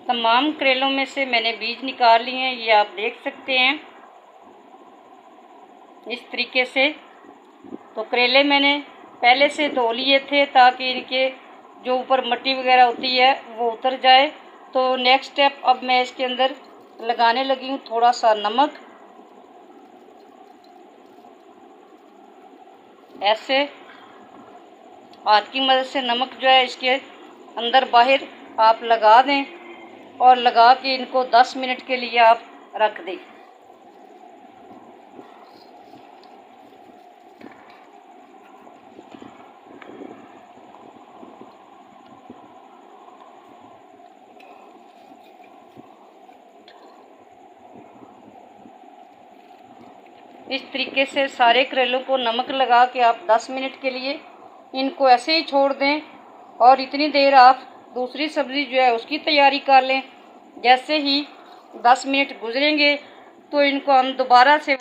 तमाम करेलों में से मैंने बीज निकाल लिए हैं, ये आप देख सकते हैं इस तरीके से। तो करेले मैंने पहले से धो लिए थे ताकि इनके जो ऊपर मिट्टी वगैरह होती है वो उतर जाए। तो नेक्स्ट स्टेप अब मैं इसके अंदर लगाने लगी हूँ थोड़ा सा नमक। ऐसे हाथ की मदद से नमक जो है इसके अंदर बाहर आप लगा दें और लगा के इनको 10 मिनट के लिए आप रख दें। इस तरीके से सारे करेलों को नमक लगा के आप 10 मिनट के लिए इनको ऐसे ही छोड़ दें और इतनी देर आप दूसरी सब्ज़ी जो है उसकी तैयारी कर लें। जैसे ही 10 मिनट गुजरेंगे तो इनको हम दोबारा से